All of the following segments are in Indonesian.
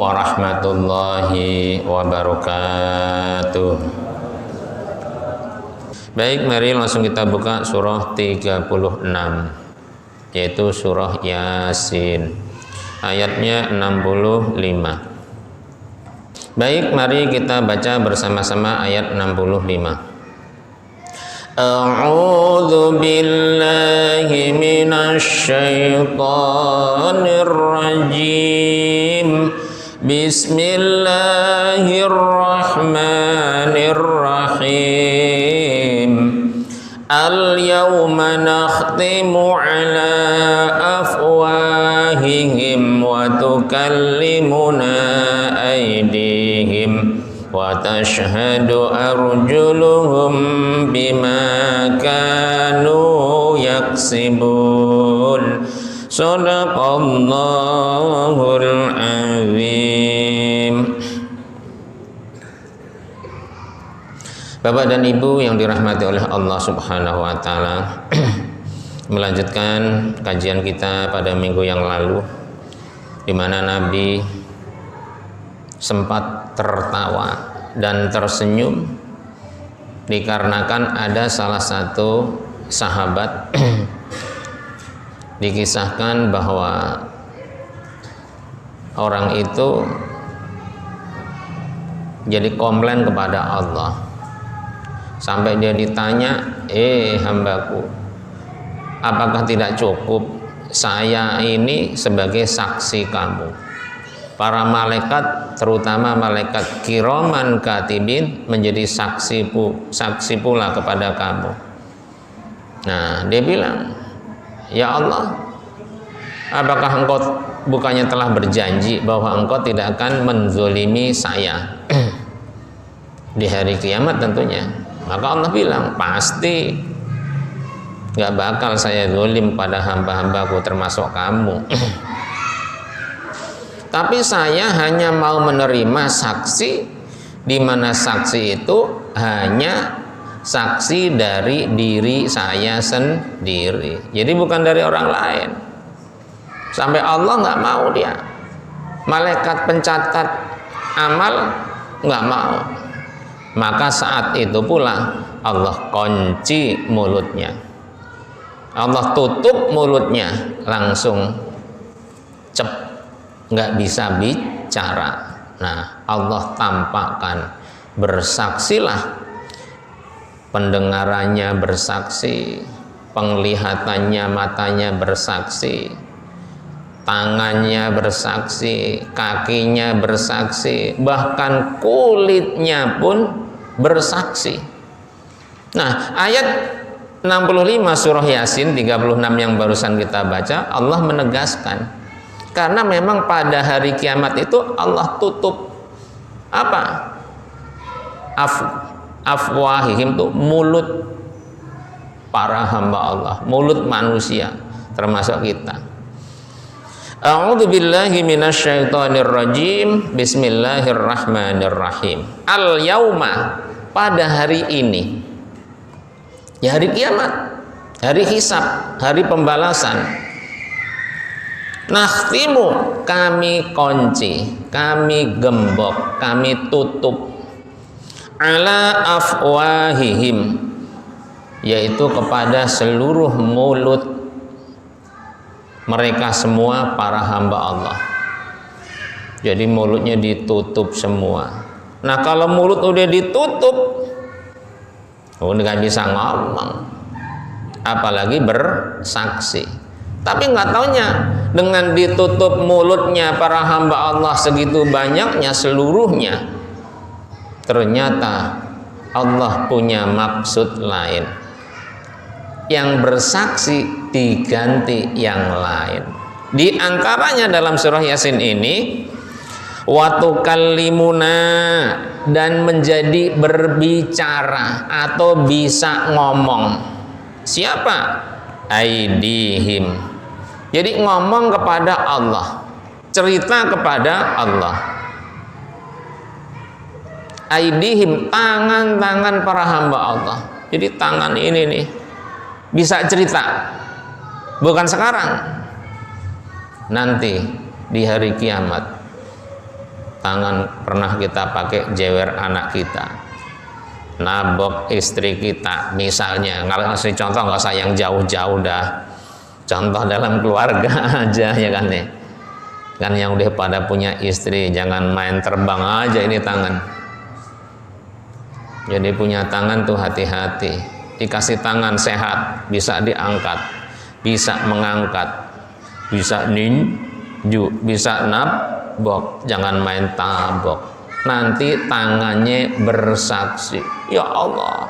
warahmatullahi wabarakatuh. Baik, mari langsung kita buka surah 36, yaitu surah Yasin, ayatnya 65. Baik, mari kita baca bersama-sama ayat 65. A'udzu billahi minasy syaithanir rajim. Bismillahirrahmanirrahim. Al-yawma nakhtimu ala afwahihim wa tukallimuna aydihim wa tashhadu arjuluhum bima kanu yaksibun. Shadaqallahul azim. Bapak dan Ibu yang dirahmati oleh Allah Subhanahu wa taala, melanjutkan kajian kita pada minggu yang lalu, di mana Nabi sempat tertawa dan tersenyum dikarenakan ada salah satu sahabat dikisahkan bahwa orang itu jadi komplain kepada Allah sampai dia ditanya, hambaku, apakah tidak cukup saya ini sebagai saksi kamu? Para malaikat, terutama malaikat kiraman katibin, menjadi saksi pula kepada kamu. Nah, dia bilang, ya Allah, apakah engkau bukannya telah berjanji bahwa engkau tidak akan menzolimi saya di hari kiamat tentunya? Maka Allah bilang, pasti gak bakal saya zolim pada hamba-hambaku termasuk kamu. Tapi saya hanya mau menerima saksi, di mana saksi itu hanya saksi dari diri saya sendiri. Jadi bukan dari orang lain. Sampai Allah nggak mau dia. Malaikat pencatat amal nggak mau. Maka saat itu pula Allah kunci mulutnya. Allah tutup mulutnya, langsung cep, nggak bisa bicara. Nah, Allah tampakkan, bersaksilah, pendengarannya bersaksi, penglihatannya, matanya bersaksi, tangannya bersaksi, kakinya bersaksi, bahkan kulitnya pun bersaksi. Nah, ayat 65 surah Yasin 36 yang barusan kita baca, Allah menegaskan, karena memang pada hari kiamat itu Allah tutup apa? Afwahihim, tuh mulut para hamba Allah, mulut manusia termasuk kita. A'udzu billahi minasy syaithanir rajim. Bismillahirrahmanirrahim. Al-yauma, pada hari ini, ya hari kiamat, hari hisab, hari pembalasan. Nakhtimu, kami kunci, kami gembok, kami tutup, ala afwahihim, yaitu kepada seluruh mulut mereka semua para hamba Allah. Jadi mulutnya ditutup semua. Nah, kalau mulut udah ditutup, udah nggak bisa ngomong, apalagi bersaksi. Tapi nggak taunya, dengan ditutup mulutnya para hamba Allah segitu banyaknya seluruhnya, ternyata Allah punya maksud lain. Yang bersaksi diganti yang lain. Di antaranya dalam surah Yasin ini, wa tukallimuna, dan menjadi berbicara atau bisa ngomong. Siapa? Aidihim. Jadi ngomong kepada Allah, cerita kepada Allah. Aidihim, tangan-tangan para hamba Allah. Jadi tangan ini nih bisa cerita, bukan sekarang, nanti di hari kiamat. tangan pernah kita pakai jewer anak kita, nabok istri kita misalnya. Kalau ngasih contoh nggak usah yang jauh-jauh dah, contoh dalam keluarga aja ya kan ya. Kan yang udah pada punya istri jangan main terbang aja ini tangan. Jadi punya tangan tuh hati-hati. Dikasih tangan sehat, bisa diangkat, bisa mengangkat, bisa ninju, bisa nabok. Jangan main tabok, nanti tangannya bersaksi, ya Allah,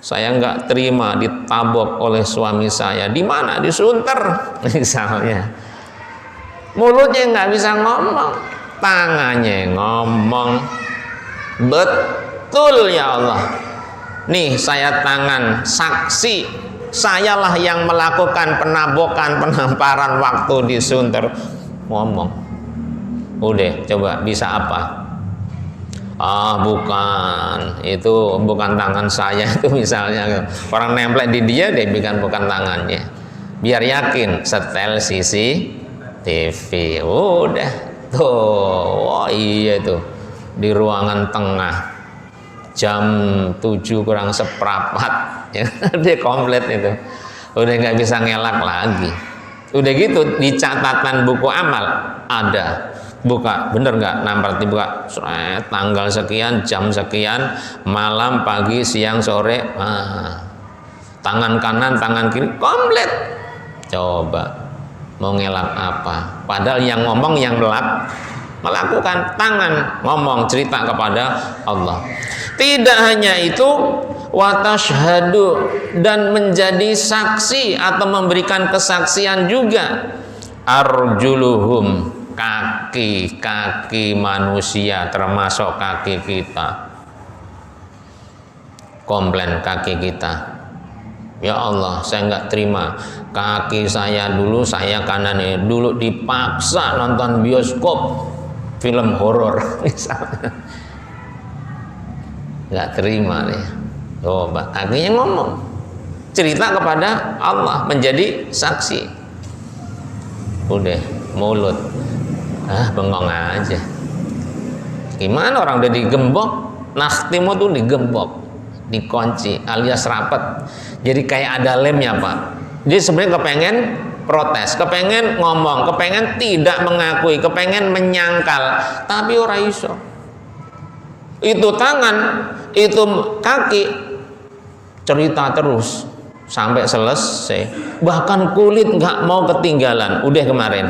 saya nggak terima ditabok oleh suami saya. Di mana? Disunter misalnya. Mulutnya nggak bisa ngomong, tangannya ngomong. Betul ya Allah, nih saya tangan saksi, sayalah yang melakukan penabokan, penamparan waktu disunter. Ngomong, udah coba bisa apa? Ah bukan, itu bukan tangan saya itu misalnya. Orang nemplek di dia bikin bukan tangannya. Biar yakin setel CCTV. Udah tuh, oh iya tuh di ruangan tengah jam 7 kurang seperempat ya, dia komplit itu. Udah nggak bisa ngelak lagi. Udah gitu di catatan buku amal ada, buka bener nggak, nampak dibuka tanggal sekian, jam sekian, malam, pagi, siang, sore, tangan kanan, tangan kiri komplit. Coba mau ngelak apa? Padahal yang ngomong yang melakukan, tangan ngomong cerita kepada Allah. Tidak hanya itu, watashhadu, dan menjadi saksi atau memberikan kesaksian juga, arjuluhum, kaki manusia termasuk kaki kita. Komplain kaki kita, ya Allah saya nggak terima kaki saya dulu, saya kanan ini dulu dipaksa nonton bioskop film horor misalnya, nggak terima nih. Coba akhirnya ngomong, cerita kepada Allah, menjadi saksi. Udah mulut bengong aja. Gimana orang udah digembok, nakhtimu tuh digembok, dikunci alias rapat. Jadi kayak ada lemnya Pak. Dia sebenarnya kepengen protes, kepengen ngomong, kepengen tidak mengakui, kepengen menyangkal, tapi ora iso. Itu tangan, itu kaki, cerita terus sampai selesai. Bahkan kulit nggak mau ketinggalan. Udah kemarin.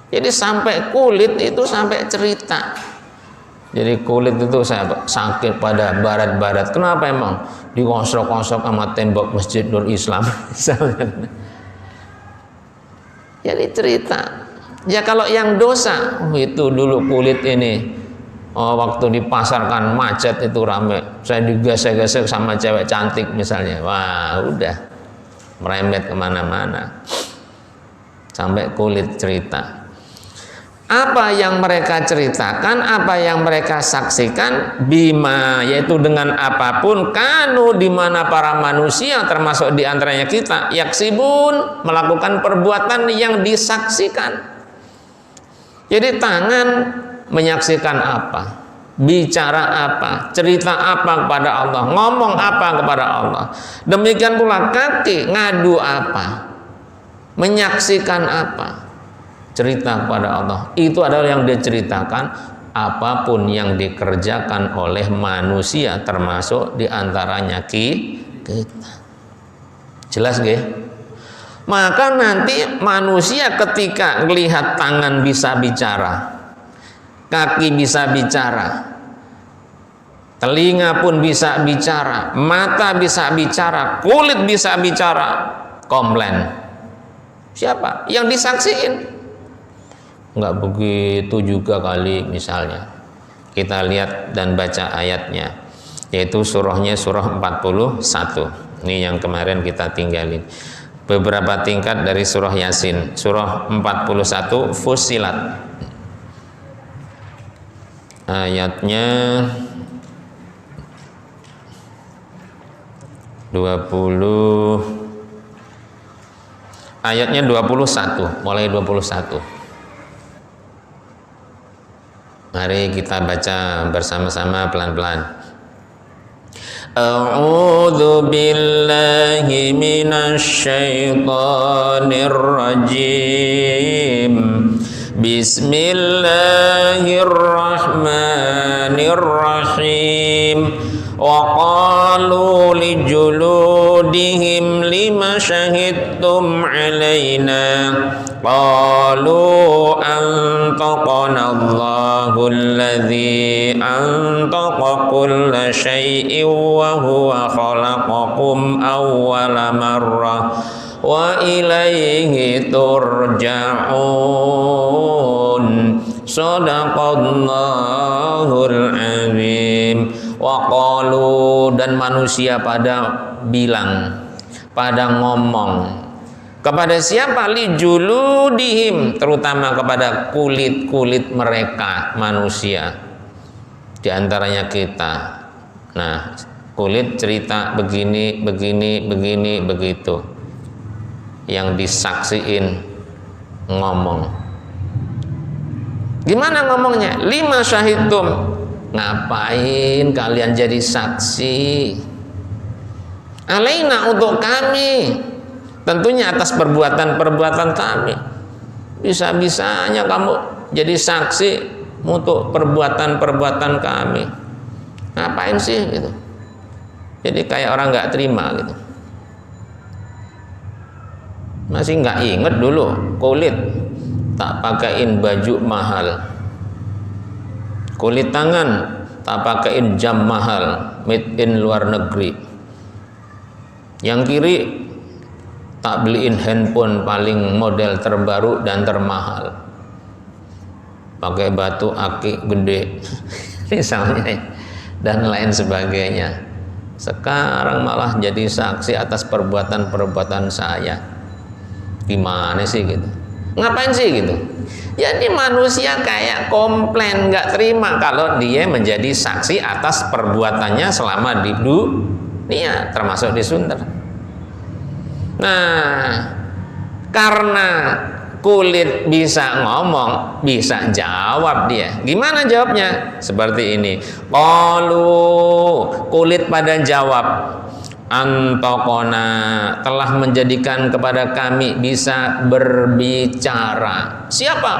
Jadi sampai kulit itu sampai cerita. Jadi kulit itu saya sakit pada barat-barat. Kenapa emang? Digosok-gosok sama tembok Masjid Nur Islam. Jadi cerita. Ya kalau yang dosa, itu dulu kulit ini, waktu dipasarkan macet itu rame. Saya digesek-gesek sama cewek cantik misalnya. Wah udah merembet kemana-mana. Sampai kulit cerita. Apa yang mereka ceritakan, apa yang mereka saksikan, bima, yaitu dengan apapun, kanu, di mana para manusia termasuk diantaranya kita, yaksibun, melakukan perbuatan yang disaksikan. Jadi tangan menyaksikan apa, bicara apa, cerita apa kepada Allah, ngomong apa kepada Allah. Demikian pula kaki ngadu apa, menyaksikan apa, cerita kepada Allah. Itu adalah yang diceritakan, apapun yang dikerjakan oleh manusia termasuk diantaranya kita. Jelas gak? Maka nanti manusia ketika melihat tangan bisa bicara, kaki bisa bicara, telinga pun bisa bicara, mata bisa bicara, kulit bisa bicara, komplain. Siapa? Yang disaksiin. Enggak begitu juga kali. Misalnya kita lihat dan baca ayatnya, yaitu surahnya surah 41. Ini yang kemarin kita tinggalin. Beberapa tingkat dari surah Yasin, surah 41 Fussilat. Ayatnya 21, mulai 21. Mari kita baca bersama-sama pelan-pelan. A'udzu billahi minasy syaithanir rajim. Bismillahirrahmanirrahim. Wa qalu li juludihim lima syahidtum alaina qalu antaqana Allahul ladzi antaqa kulla syai'in wa huwa khalaqakum awwala marrah wa ilaihi turja'un. Shadaqallahul azim. Wa qalu, dan manusia pada bilang, pada ngomong kepada siapa? Li juludihim, terutama kepada kulit-kulit mereka manusia, di antaranya kita. Nah, kulit cerita begini, begitu. Yang disaksiin ngomong. Gimana ngomongnya? Lima syahidtum. Ngapain kalian jadi saksi? Alaina, untuk kami. Tentunya atas perbuatan-perbuatan kami. Bisa-bisanya kamu jadi saksi untuk perbuatan-perbuatan kami. Ngapain sih gitu? Jadi kayak orang nggak terima gitu. Masih nggak inget dulu kulit tak pakaiin baju mahal, kulit tangan tak pakaiin jam mahal made in luar negeri, yang kiri tak beliin handphone paling model terbaru dan termahal, pakai batu akik gede misalnya, dan lain sebagainya. Sekarang malah jadi saksi atas perbuatan-perbuatan saya. Gimana sih gitu? Ngapain sih gitu? Jadi manusia kayak komplain, nggak terima kalau dia menjadi saksi atas perbuatannya selama di dunia, termasuk di sunter. Nah, karena kulit bisa ngomong, bisa jawab dia. Gimana jawabnya? Seperti ini. Qalu, kulit pada jawab. Antaqona, telah menjadikan kepada kami bisa berbicara. Siapa?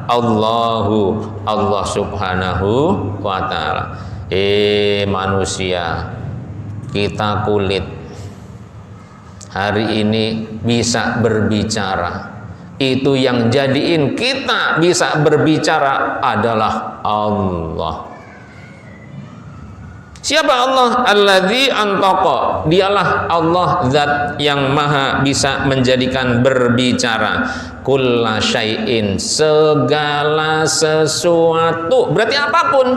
Allah subhanahu wa ta'ala. Manusia, kita kulit hari ini bisa berbicara. Itu yang jadiin kita bisa berbicara adalah Allah. Siapa Allah? Alladzi antaqa. Dialah Allah, zat yang maha bisa menjadikan berbicara. Kulla syai'in, segala sesuatu. Berarti apapun.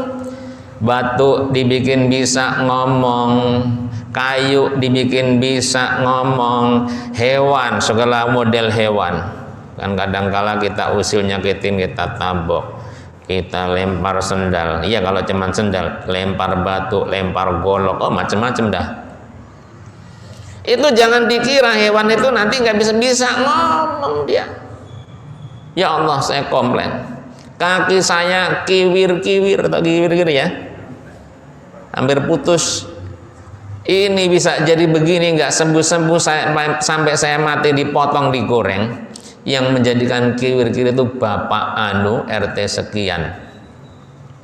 Batu dibikin bisa ngomong, kayu dibikin bisa ngomong, hewan, segala model hewan. Kan kadang-kala kita usil nyakitin, kita tabok, kita lempar sendal. Iya, kalau cuman sendal, lempar batu, lempar golok, oh macam-macam dah. Itu jangan dikira hewan itu nanti nggak bisa ngomong dia. Ya Allah, saya komplain, kaki saya kiwir-kiwir atau kiwir-kiwir ya, hampir putus. Ini bisa jadi begini, nggak sembuh-sembuh, sampai saya mati dipotong, digoreng. Yang menjadikan kiwir-kiwir itu Bapak Anu RT sekian,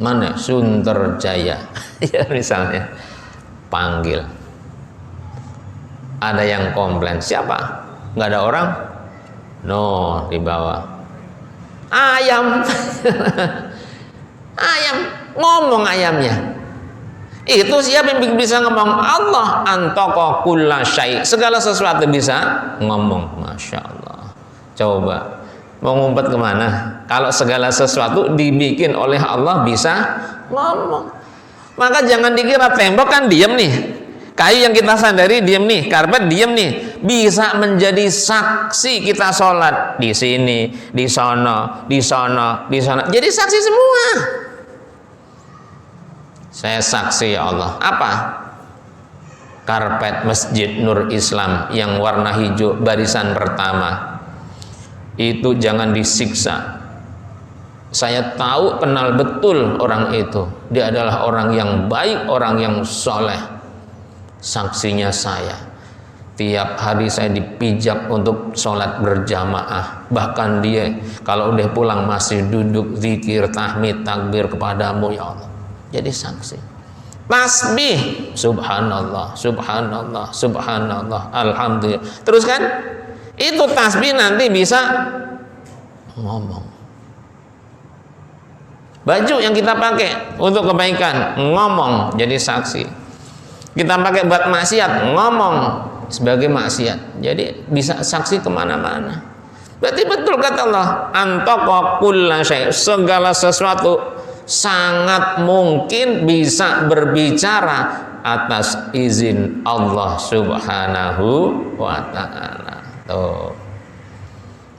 mana Sunter Jaya ya misalnya, panggil. Ada yang komplain, siapa? Nggak ada orang? No, di bawah. Ayam ayam, ngomong ayamnya. Itu siapa yang bisa ngomong? Allah. Antaqa kulla syai', segala sesuatu bisa ngomong. Masya Allah. Coba mau ngumpet kemana? Kalau segala sesuatu dibikin oleh Allah bisa ngomong. Maka jangan dikira tembok kan diam nih, kayu yang kita sandari diam nih, karpet diam nih. Bisa menjadi saksi kita sholat di sini, di sono, di sono, di sana. Jadi saksi semua. Saya saksi ya Allah. Apa? Karpet Masjid Nur Islam yang warna hijau barisan pertama itu jangan disiksa Saya tahu, kenal betul orang itu. Dia adalah orang yang baik, orang yang soleh. Saksinya saya. Tiap hari saya dipijak untuk sholat berjamaah. Bahkan dia kalau udah pulang masih duduk zikir, tahmid, takbir kepadamu ya Allah. Jadi saksi. Tasbih, subhanallah, subhanallah, subhanallah, alhamdulillah. Terus kan, itu tasbih nanti bisa ngomong. Baju yang kita pakai untuk kebaikan, ngomong jadi saksi. Kita pakai buat maksiat, ngomong sebagai maksiat. Jadi bisa saksi kemana-mana. Berarti betul kata Allah, antaqa kulla syai', segala sesuatu sangat mungkin bisa berbicara atas izin Allah Subhanahu wa ta'ala. Tuh,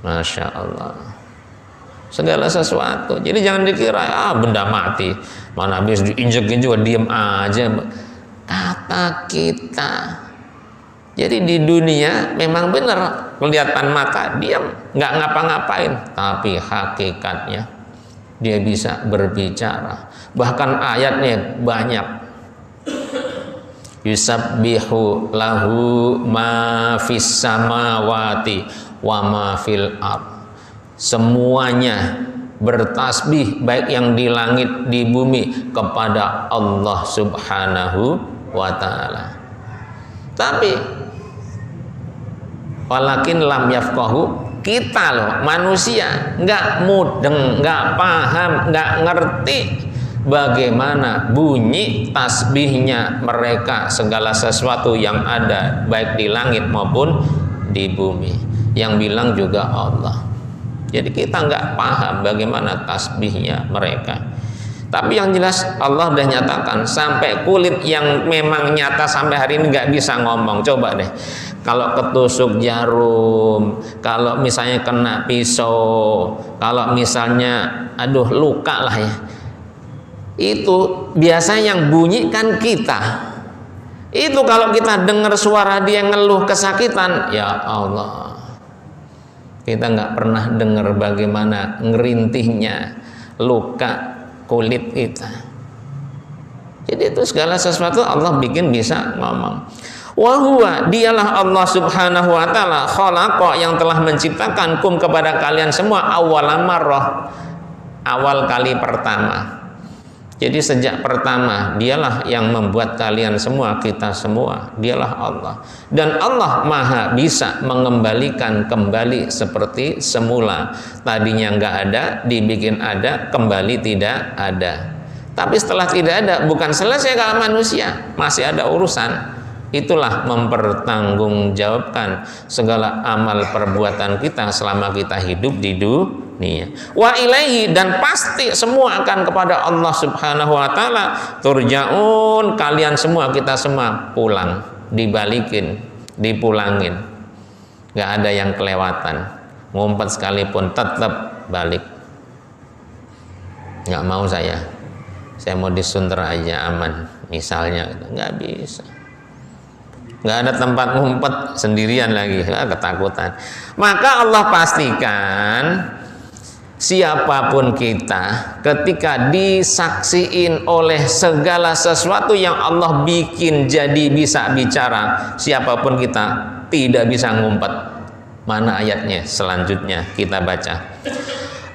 Masya Allah, segala sesuatu. Jadi jangan dikira benda mati, mana habis diinjek-injek diam aja. Kata kita. Jadi di dunia memang benar kelihatan mata diam, nggak ngapa-ngapain, tapi hakikatnya dia bisa berbicara. Bahkan ayatnya banyak. Yusabbihu lahu ma fis samawati wa ma fil ard. Semuanya bertasbih, baik yang di langit di bumi, kepada Allah Subhanahu wa ta'ala. Tapi walakin lam yafqahu, kita loh manusia nggak mudeng, nggak paham, nggak ngerti bagaimana bunyi tasbihnya mereka, segala sesuatu yang ada baik di langit maupun di bumi. Yang bilang juga Allah. Jadi kita nggak paham bagaimana tasbihnya mereka. Tapi yang jelas Allah udah nyatakan, sampai kulit yang memang nyata sampai hari ini nggak bisa ngomong. Coba deh, kalau ketusuk jarum, kalau misalnya kena pisau, kalau misalnya luka lah ya, itu biasanya yang bunyi kan kita. Itu kalau kita dengar suara dia ngeluh kesakitan, ya Allah, kita nggak pernah dengar bagaimana ngerintihnya luka kulit kita. Jadi itu segala sesuatu Allah bikin bisa ngomong. Wa huwa, dialah Allah Subhanahu wa ta'ala, khalaqa, yang telah menciptakan kum, kepada kalian semua, awwala marrah, awal kali pertama. Jadi sejak pertama dialah yang membuat kalian semua, kita semua, dialah Allah. Dan Allah maha bisa mengembalikan kembali seperti semula. Tadinya nggak ada, dibikin ada, kembali tidak ada. Tapi setelah tidak ada, bukan selesai kalau manusia, masih ada urusan. Itulah mempertanggungjawabkan segala amal perbuatan kita selama kita hidup di dunia. Wa ilaihi, dan pasti semua akan kepada Allah Subhanahu wa ta'ala turja'un, kalian semua, kita semua pulang, dibalikin, dipulangin. Gak ada yang kelewatan, ngumpet sekalipun tetap balik. Gak mau saya mau disunter aja aman misalnya, nggak bisa. Nggak ada tempat ngumpet, sendirian lagi, ketakutan. Maka Allah pastikan siapapun kita, ketika disaksiin oleh segala sesuatu yang Allah bikin jadi bisa bicara, siapapun kita tidak bisa ngumpet. Mana ayatnya selanjutnya kita baca.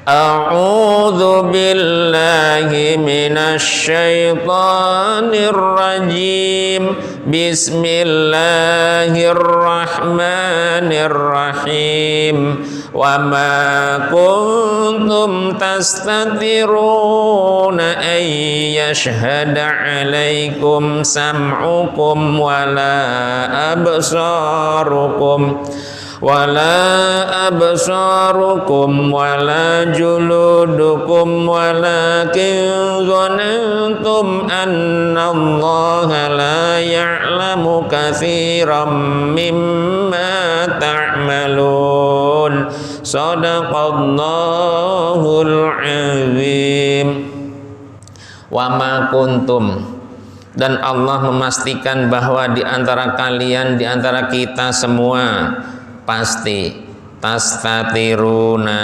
A'udzu billahi minasy syaithanir rajim. Bismillahirrahmanirrahim. Wa ma kuntum tastatiruna ay yashhada 'alaikum sam'ukum wala absarukum wala absarukum wala juludukum walakin dhanantum annallaha la ya'lamu katsiran mimma ta'malun. Shadaqallahul azim. Wa ma kuntum, dan Allah memastikan bahwa di antara kalian, di antara kita semua, pasti tastatiruna,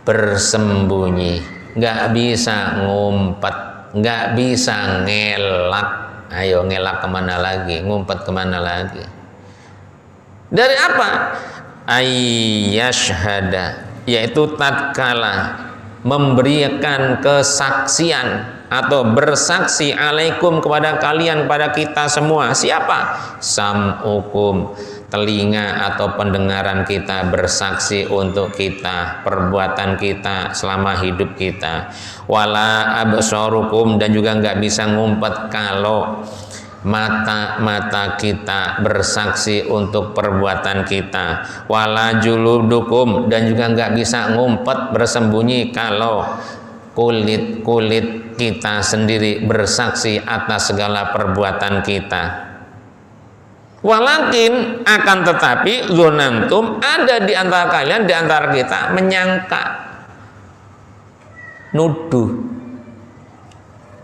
bersembunyi, nggak bisa ngumpet, nggak bisa ngelak. Ayo ngelak kemana lagi, ngumpet kemana lagi? Dari apa? Ayyashhada, yaitu tatkala memberikan kesaksian atau bersaksi alaikum kepada kalian, pada kita semua. Siapa? Sam'ukum, telinga atau pendengaran kita bersaksi untuk kita, perbuatan kita selama hidup kita. Wala absarukum, dan juga nggak bisa ngumpet kalau mata kita bersaksi untuk perbuatan kita. Wala juludukum, dan juga nggak bisa ngumpet bersembunyi kalau kulit kita sendiri bersaksi atas segala perbuatan kita. Walakin, akan tetapi, zonantum, ada di antara kalian, di antara kita menyangka, nuduh,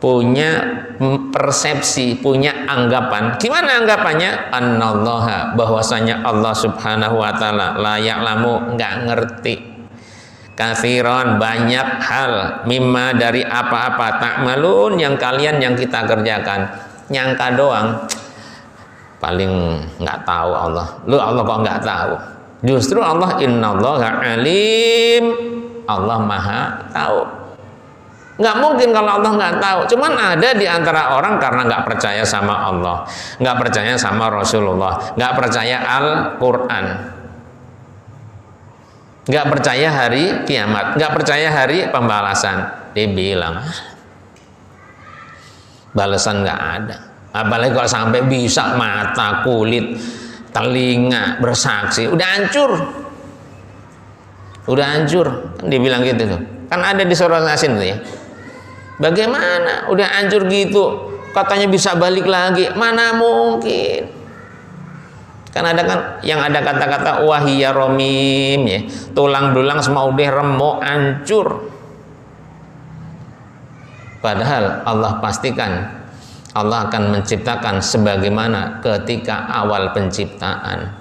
punya persepsi, punya anggapan. Gimana anggapannya? Annallaha, bahwasanya Allah subhanahu wa ta'ala, la ya'lamu, nggak ngerti, katsiran, banyak hal, mimma, dari apa-apa, ta'malun, yang kita kerjakan. Nyangka doang, paling nggak tahu Allah. Lu Allah kok nggak tahu? Justru Allah, innallaha alim, Allah maha tahu. Nggak mungkin kalau Allah nggak tahu. Cuman ada di antara orang karena nggak percaya sama Allah, nggak percaya sama Rasulullah, nggak percaya Al-Quran, nggak percaya hari kiamat, nggak percaya hari pembalasan. Dia bilang balasan nggak ada. Apalagi kalau sampai bisa mata, kulit, telinga bersaksi, udah hancur, kan dibilang gitu tuh. Kan ada di surah Yasin tuh ya. Bagaimana udah hancur gitu, katanya bisa balik lagi? Mana mungkin. Kan ada yang ada kata-kata wahiyya romim ya, tulang belulang semua udah remuk, hancur. Padahal Allah pastikan Allah akan menciptakan sebagaimana ketika awal penciptaan.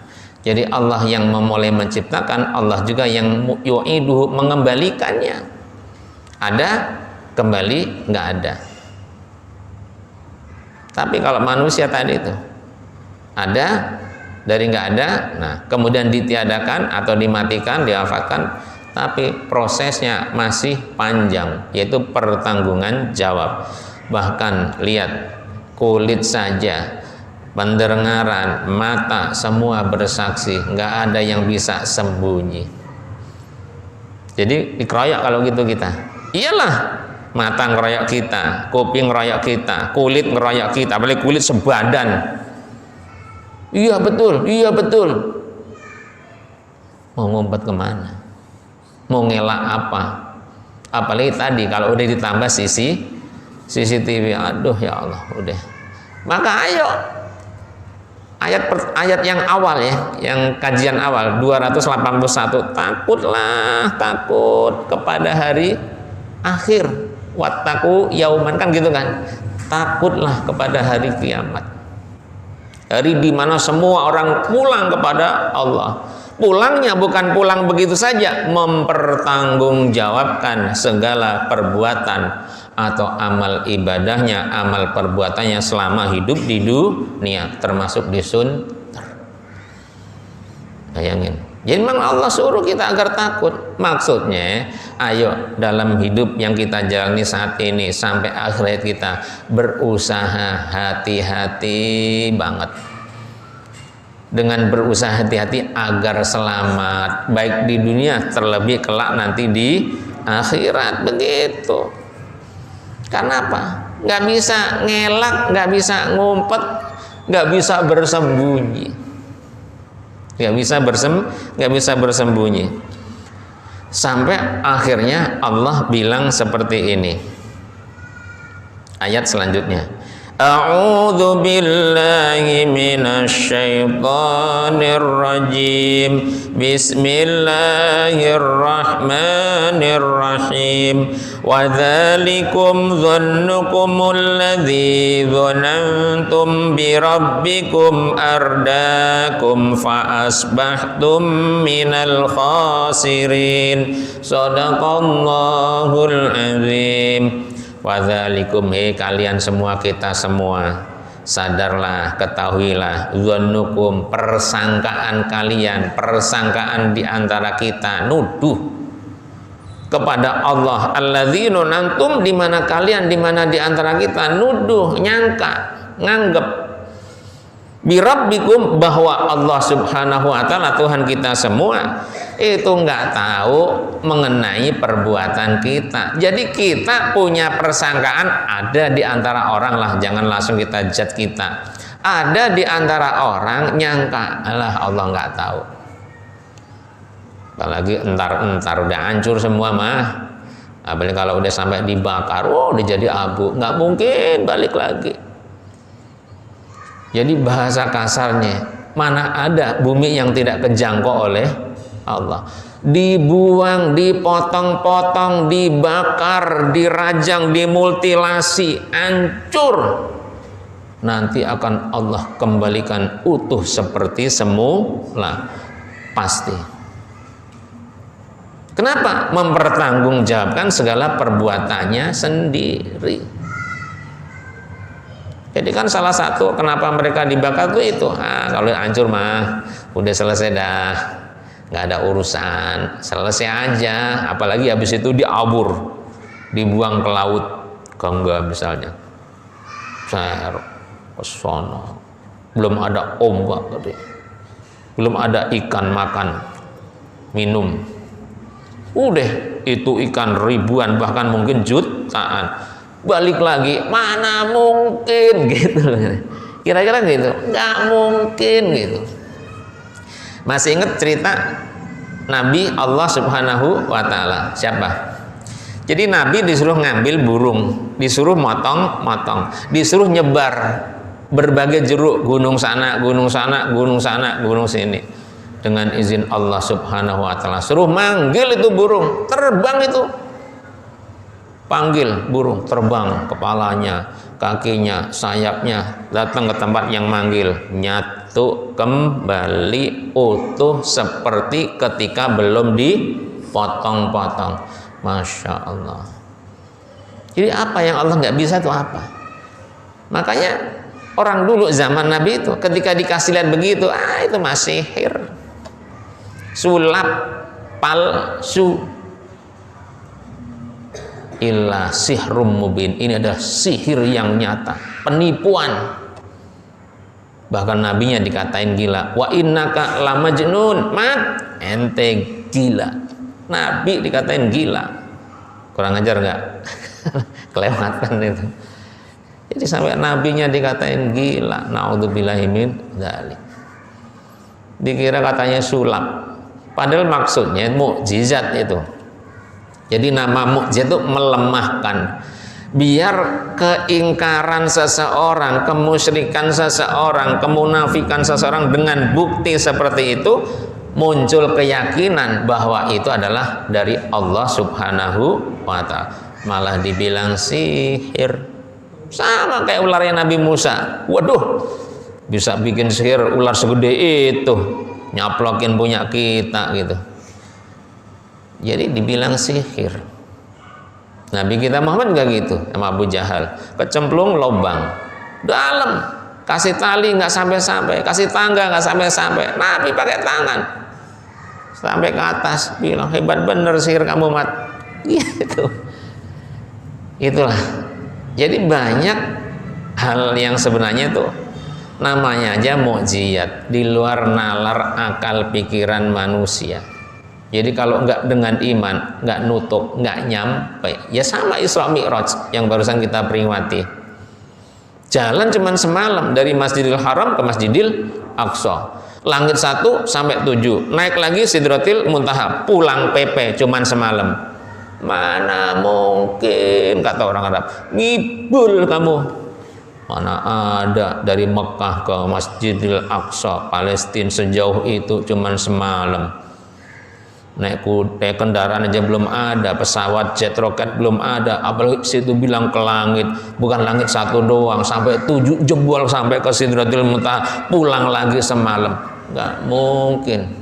Jadi Allah yang memulai menciptakan, Allah juga yang yu'iduhu, mengembalikannya. Ada, kembali, nggak ada. Tapi kalau manusia tadi itu ada, dari nggak ada, nah kemudian ditiadakan atau dimatikan, diwafatkan, tapi prosesnya masih panjang, yaitu pertanggungan jawab. Bahkan lihat, kulit saja, pendengaran, mata, semua bersaksi, nggak ada yang bisa sembunyi. Jadi dikeroyok kalau gitu kita. Iyalah, mata ngeroyok kita, kuping ngeroyok kita, kulit ngeroyok kita, apalagi kulit sebadan. Iya betul. Mau ngumpet kemana? Mau ngelak apa? Apalagi tadi kalau udah ditambah CCTV, aduh ya Allah, udah. Maka ayo, ayat yang awal ya, yang kajian awal 281, takut kepada hari akhir, wattaqu yauman, kan gitu kan, takutlah kepada hari kiamat, hari di mana semua orang pulang kepada Allah. Pulangnya bukan pulang begitu saja, mempertanggungjawabkan segala perbuatan atau amal ibadahnya, amal perbuatannya selama hidup di dunia, termasuk di sunter. Bayangin. Jadi memang Allah suruh kita agar takut. Maksudnya, ayo dalam hidup yang kita jalani saat ini sampai akhirat kita berusaha hati-hati banget. Dengan berusaha hati-hati agar selamat, baik di dunia, terlebih kelak nanti di akhirat, begitu. Karena apa? Nggak bisa ngelak, nggak bisa ngumpet, nggak bisa bersembunyi, nggak bisa bersembunyi. Sampai akhirnya Allah bilang seperti ini, ayat selanjutnya, A'udzu billahi minasy syaithanir rajim. Bismillahirrahmanirrahim. Wa dzalikum dhannukumul ladzi dhanantum bi rabbikum ardaakum fa asbahtum minal khasirin. Shadaqallahul azim. Wadzalikum, kalian semua, kita semua, sadarlah, ketahuilah, dzannukum, persangkaan kalian, persangkaan di antara kita, nuduh kepada Allah, alladzina nantum, di mana kalian, di mana di antara kita nuduh, nyangka, nganggep, birabbikum, bahwa Allah Subhanahu wa taala, Tuhan kita semua, itu nggak tahu mengenai perbuatan kita. Jadi kita punya persangkaan, ada di antara orang lah, jangan langsung kita judge kita. Ada di antara orang nyangka, alah Allah nggak tahu. Apalagi entar udah hancur semua mah. Apalagi kalau udah sampai dibakar, udah jadi abu, nggak mungkin balik lagi. Jadi bahasa kasarnya, mana ada bumi yang tidak kejangkau oleh Allah. Dibuang, dipotong-potong, dibakar, dirajang, dimutilasi, hancur. Nanti akan Allah kembalikan utuh seperti semula, pasti. Kenapa? Mempertanggungjawabkan segala perbuatannya sendiri. Jadi kan salah satu kenapa mereka dibakar itu, kalau hancur mah udah selesai dah, nggak ada urusan, selesai aja. Apalagi habis itu diabur, dibuang ke laut, Gangga misalnya, ser ke sono, belum ada ombak tadi, belum ada ikan makan, minum, udah itu ikan ribuan bahkan mungkin jutaan, balik lagi, mana mungkin gitu, kira-kira gitu, nggak mungkin gitu. Masih ingat cerita Nabi Allah Subhanahu wa taala siapa? Jadi Nabi disuruh ngambil burung, disuruh motong-motong, disuruh nyebar berbagai jeruk, gunung sana, gunung sana, gunung sana, gunung sini. Dengan izin Allah Subhanahu wa taala, suruh manggil itu burung, terbang itu. Panggil burung, terbang, kepalanya, kakinya, sayapnya, datang ke tempat yang manggil, nyatu kembali utuh seperti ketika belum dipotong-potong. Masya Allah. Jadi apa yang Allah nggak bisa itu apa? Makanya orang dulu zaman Nabi itu ketika dikasih lihat begitu, itu masih sihir, sulap palsu. Illa sihrum mubin, ini adalah sihir yang nyata, penipuan. Bahkan nabinya dikatain gila, wa innaka lamajnun, mat ente gila. Nabi dikatain gila, kurang ajar nggak? Kelewatan itu. Jadi sampai nabinya dikatain gila, naudzubillahi min dzalik. Dikira katanya sulap, padahal maksudnya mukjizat itu. Jadi nama mukjizat itu melemahkan, biar keingkaran seseorang, kemusyrikan seseorang, kemunafikan seseorang dengan bukti seperti itu muncul keyakinan bahwa itu adalah dari Allah Subhanahu wa ta'ala. Malah dibilang sihir, sama kayak ularnya Nabi Musa. Waduh, bisa bikin sihir ular segede itu, nyaplokin punya kita gitu. Jadi dibilang sihir. Nabi kita Muhammad enggak gitu sama Abu Jahal, kecemplung lubang dalam, kasih tali nggak sampai-sampai, kasih tangga nggak sampai-sampai, Nabi pakai tangan sampai ke atas, bilang hebat bener sihir kamu mat, gitu. Itulah. Jadi banyak hal yang sebenarnya itu namanya aja mukjizat, di luar nalar akal pikiran manusia. Jadi kalau enggak dengan iman, enggak nutup, enggak nyampe, ya sama Isra Mi'raj yang barusan kita peringati. Jalan cuman semalam dari Masjidil Haram ke Masjidil Aqsa, langit 1 sampai 7, naik lagi Sidratil Muntaha, pulang PP cuman semalam. Mana mungkin, kata orang Arab, ngibul kamu, Mana ada dari Mekah ke Masjidil Aqsa Palestina sejauh itu cuman semalam. Naik kendaraan aja belum ada, pesawat jet roket belum ada, apalagi situ bilang ke langit, bukan langit satu doang, sampai 7 jebol sampai ke Sidratul Muntaha, pulang lagi semalam. Nggak mungkin.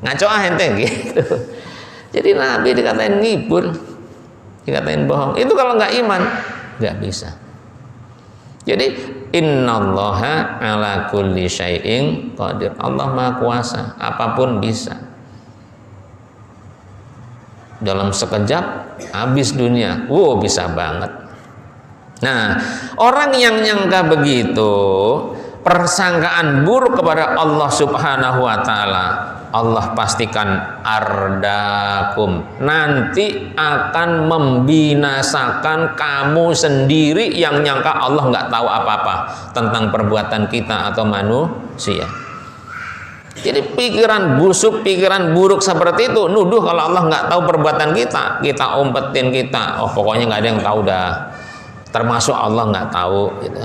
Ngaco ente gitu. Jadi Nabi dikatain ngibul, dikatain bohong. Itu kalau nggak iman, nggak bisa. Jadi innallaha ala kulli syai'in qadir. Allah Maha Kuasa, apapun bisa. Dalam sekejap habis dunia. Bisa banget. Nah, orang yang nyangka begitu, persangkaan buruk kepada Allah Subhanahu wa taala, Allah pastikan ardakum, nanti akan membinasakan kamu sendiri yang nyangka Allah nggak tahu apa-apa tentang perbuatan kita atau manusia. Jadi pikiran busuk, pikiran buruk seperti itu, nuduh kalau Allah nggak tahu perbuatan kita umpetin kita, pokoknya nggak ada yang tahu dah, termasuk Allah nggak tahu gitu.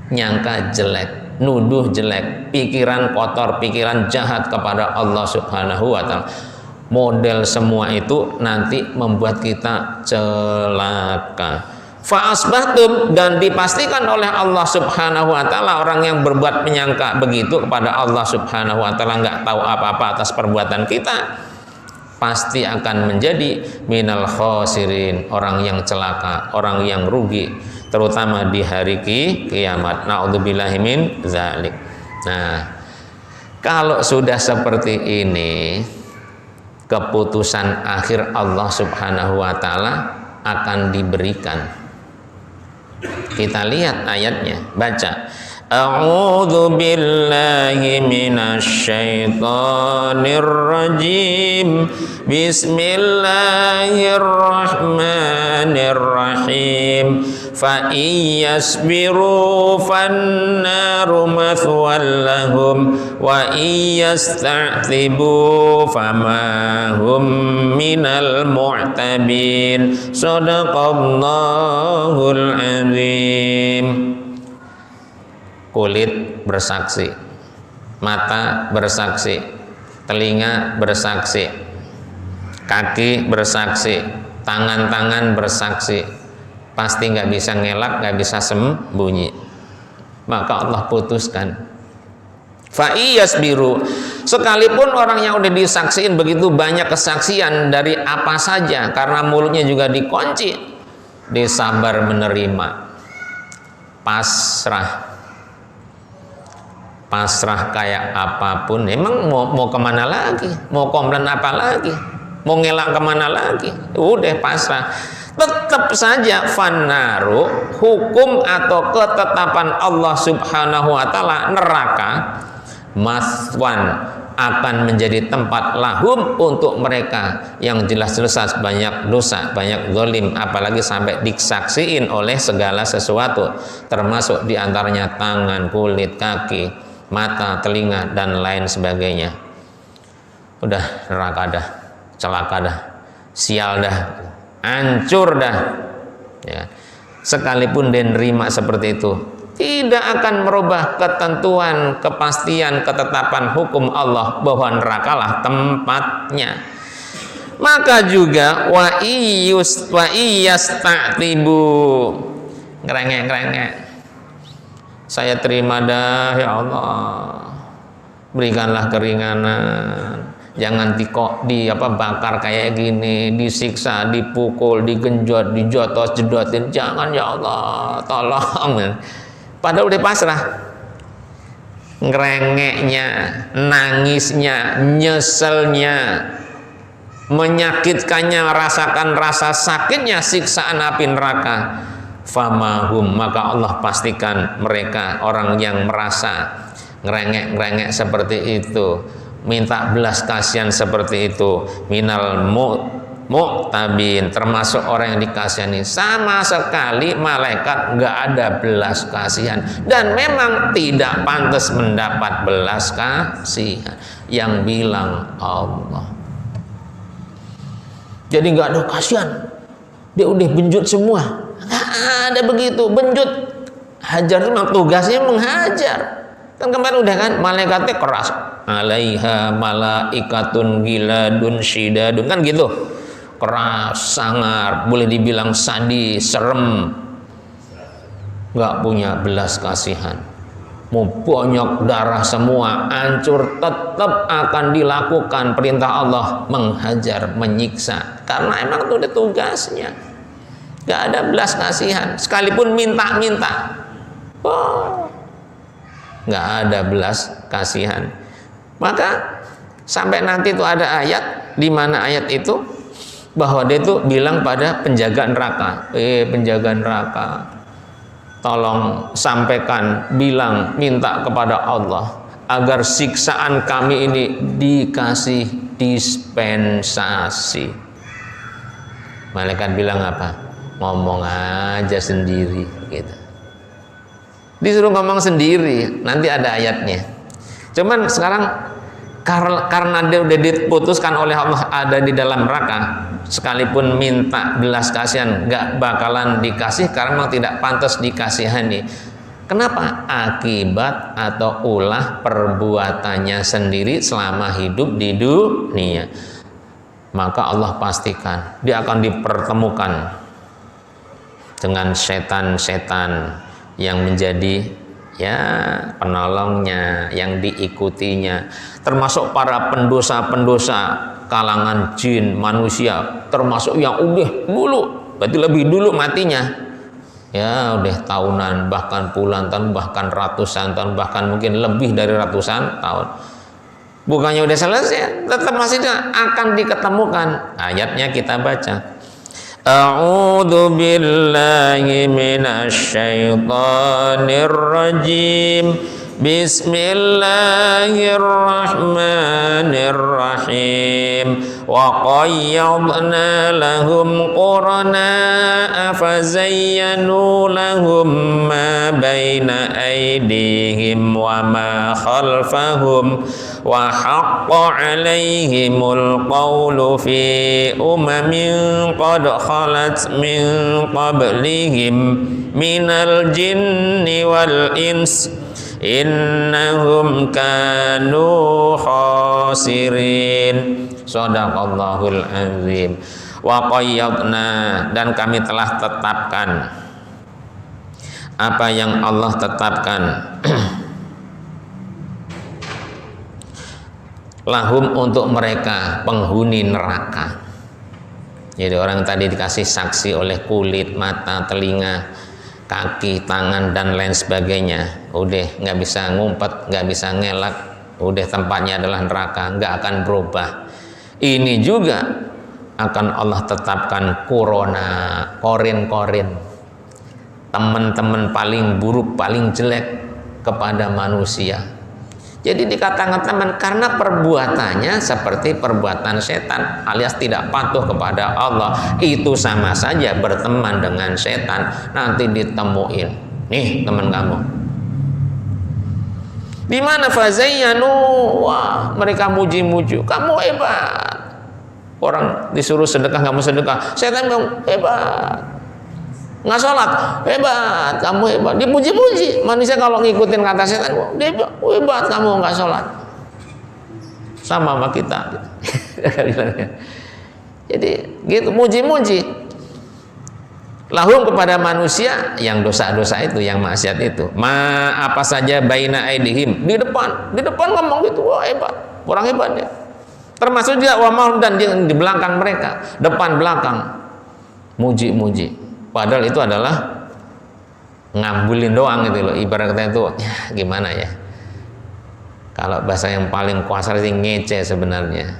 Nyangka jelek, nuduh jelek, pikiran kotor, pikiran jahat kepada Allah Subhanahu wa taala. Model semua itu nanti membuat kita celaka. Fa'asbahtum, dan dipastikan oleh Allah Subhanahu wa taala orang yang berbuat menyangka begitu kepada Allah Subhanahu wa taala nggak tahu apa-apa atas perbuatan kita, pasti akan menjadi minal khosirin, orang yang celaka, orang yang rugi, terutama di hari kiamat. Na'udzubillahi min dzalik. Nah, kalau sudah seperti ini, keputusan akhir Allah Subhanahu wa taala akan diberikan. Kita lihat ayatnya, baca. A'udzu billahi minasyaitonir rajim. Bismillahirrahmanirrahim. Fa iyasbiru fannaru mathwal lahum wa iyasta'tibu fama hum minal mu'tabin. Shadaqallahul azim. Kulit bersaksi, mata bersaksi, telinga bersaksi, kaki bersaksi, tangan-tangan bersaksi, pasti nggak bisa ngelak, nggak bisa sembunyi. Maka Allah putuskan, fa'iyasbiru, sekalipun orang yang udah disaksiin begitu banyak kesaksian dari apa saja, karena mulutnya juga dikunci, disabar menerima, pasrah kayak apapun. Emang mau kemana lagi, mau komplain apa lagi, mau ngelak kemana lagi, udah pasrah. Tetap saja fannaru, hukum atau ketetapan Allah Subhanahu wa taala, neraka maswan, akan menjadi tempat lahum untuk mereka yang jelas-jelas banyak dosa, banyak zalim, apalagi sampai disaksiin oleh segala sesuatu, termasuk diantaranya tangan, kulit, kaki, mata, telinga, dan lain sebagainya. Udah neraka dah, celaka dah, sial dah, hancur dah ya. Sekalipun dia nerima seperti itu, tidak akan merubah ketentuan, kepastian, ketetapan hukum Allah bahwa nerakalah tempatnya. Maka juga wa iyasta'tibu, ngerengek-ngerengek, saya terima dah ya Allah, berikanlah keringanan, jangan bakar kayak gini, disiksa, dipukul, digenjot, dijotos-jedotin, jangan ya Allah, tolong. Padahal udah pasrah, ngerengeknya, nangisnya, nyeselnya, menyakitkannya, rasakan rasa sakitnya siksaan api neraka. Famahum, maka Allah pastikan mereka orang yang merasa ngerengek-ngerengek seperti itu, minta belas kasihan seperti itu, minal mu'tabin, termasuk orang yang dikasihani. Sama sekali malaikat nggak ada belas kasihan, dan memang tidak pantas mendapat belas kasihan, yang bilang Allah. Jadi nggak ada kasihan, dia udah benjut semua, nggak ada begitu, benjut Hajar itu memang tugasnya menghajar. Kan kemarin udah kan, malaikatnya keras. Alaiha malaikatun giladun syidadun, kan gitu. Keras, sangar, boleh dibilang sadis, serem, nggak punya belas kasihan. Mau bonyok darah semua, hancur, tetap akan dilakukan perintah Allah, menghajar, menyiksa, karena emang itu udah tugasnya. Nggak ada belas kasihan, sekalipun minta-minta, nggak ada belas kasihan. Maka sampai nanti itu ada ayat, di mana ayat itu bahwa dia itu bilang pada penjaga neraka, penjaga neraka, tolong sampaikan, bilang, minta kepada Allah agar siksaan kami ini dikasih dispensasi. Malaikat bilang apa? Ngomong aja sendiri gitu. Disuruh ngomong sendiri, nanti ada ayatnya. Cuman sekarang karena dia udah diputuskan oleh Allah ada di dalam neraka, sekalipun minta belas kasihan nggak bakalan dikasih karena memang tidak pantas dikasihani. Kenapa? Akibat atau ulah perbuatannya sendiri selama hidup di dunia. Maka Allah pastikan dia akan dipertemukan dengan setan-setan yang menjadi penolongnya, yang diikutinya, termasuk para pendosa-pendosa kalangan jin, manusia, termasuk yang udah dulu, berarti lebih dulu matinya, udah tahunan, bahkan puluhan tahun, bahkan ratusan tahun, bahkan mungkin lebih dari ratusan tahun. Bukannya udah selesai, tetap masih akan diketemukan. Ayatnya kita baca. A'udzu billahi minasyaitonir rajim. Bismillahirrahmanirrahim. Wa qayyadna lahum qurana fazayyanu lahum ma baina aydihim wa ma khalfahum wa haqqa 'alaihimul qawlu fi umamin qad khalat min qablihim minal jinni wal ins innahum kanu khasirin. Shadaqallahul azim. Wa qayyadna, dan kami telah tetapkan apa yang Allah tetapkan lahum, untuk mereka penghuni neraka. Jadi orang tadi dikasih saksi oleh kulit, mata, telinga, kaki, tangan, dan lain sebagainya, udah nggak bisa ngumpet, nggak bisa ngelak, udah tempatnya adalah neraka, nggak akan berubah. Ini juga akan Allah tetapkan korin, teman-teman paling buruk, paling jelek kepada manusia. Jadi dikatakan teman karena perbuatannya seperti perbuatan setan, alias tidak patuh kepada Allah. Itu sama saja berteman dengan setan. Nanti ditemuin, nih teman kamu di mana, fazayyanu, wah mereka muji-muji, kamu hebat. Orang disuruh sedekah kamu sedekah, setan kamu hebat. Nggak sholat, hebat, kamu hebat. Dipuji-puji. Manusia kalau ngikutin kata setan, hebat kamu nggak sholat. Sama kita. Jadi gitu, muji-muji. Lahum kepada manusia yang dosa-dosa itu, yang maksiat itu. Apa saja baina aidihim, di depan ngomong gitu, wah hebat, orang hebat ya. Termasuk juga wamahum, dan di belakang mereka, depan belakang, muji-muji. Padahal itu adalah ngambulin doang gitu loh. Ibaratnya itu gimana ya? Kalau bahasa yang paling kuasa itu ngece sebenarnya.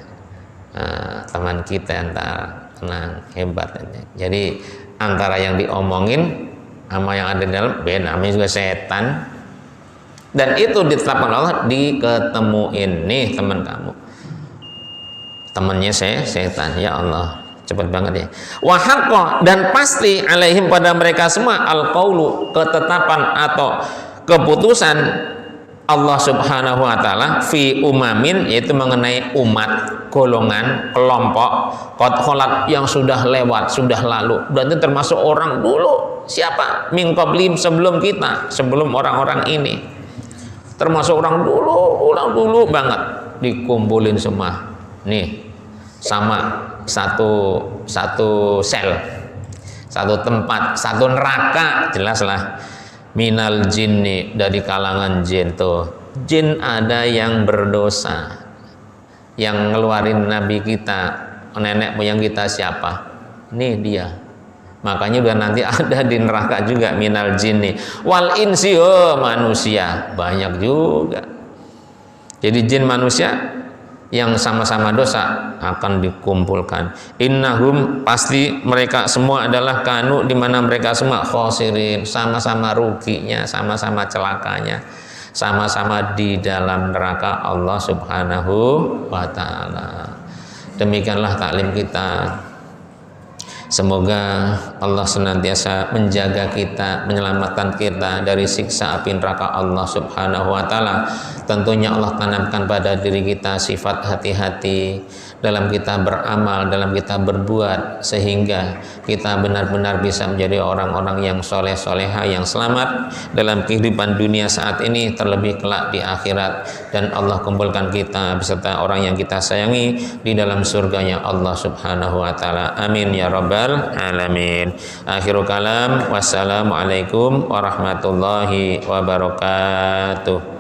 Teman kita antara tenang, hebat. Jadi antara yang diomongin sama yang ada di dalam beda, namanya juga setan. Dan itu ditetapkan Allah, diketemuin nih teman kamu, temannya setan. Ya Allah, cepat banget ya. Wa haqqa, dan pasti alaihim pada mereka semua al qaulu, ketetapan atau keputusan Allah Subhanahu wa taala fi umamin, yaitu mengenai umat, golongan, kelompok, qad kholat, yang sudah lewat, sudah lalu. Berarti termasuk orang dulu. Siapa? Min qablim, sebelum kita, sebelum orang-orang ini. Termasuk orang dulu banget, dikumpulin semua. Nih, sama satu sel, satu tempat, satu neraka, jelaslah. Minal jinni, dari kalangan jin. Tuh, jin ada yang berdosa, yang ngeluarin nabi kita, nenek moyang kita siapa? Nih dia. Makanya udah nanti ada di neraka juga. Minal jinni wal insi, manusia banyak juga. Jadi jin manusia yang sama-sama dosa akan dikumpulkan. Innahum, pasti mereka semua adalah kanu, di mana mereka semua khosirin, sama-sama ruginya, sama-sama celakanya, sama-sama di dalam neraka Allah Subhanahu wa taala. Demikianlah taklim kita. Semoga Allah senantiasa menjaga kita, menyelamatkan kita dari siksa api neraka Allah Subhanahu wa taala. Tentunya Allah tanamkan pada diri kita sifat hati-hati dalam kita beramal, dalam kita berbuat, sehingga kita benar-benar bisa menjadi orang-orang yang soleh-soleha, yang selamat dalam kehidupan dunia saat ini, terlebih kelak di akhirat. Dan Allah kumpulkan kita beserta orang yang kita sayangi di dalam surganya Allah Subhanahu wa taala. Amin ya rabbal alamin. Akhirul kalam, wassalamualaikum warahmatullahi wabarakatuh.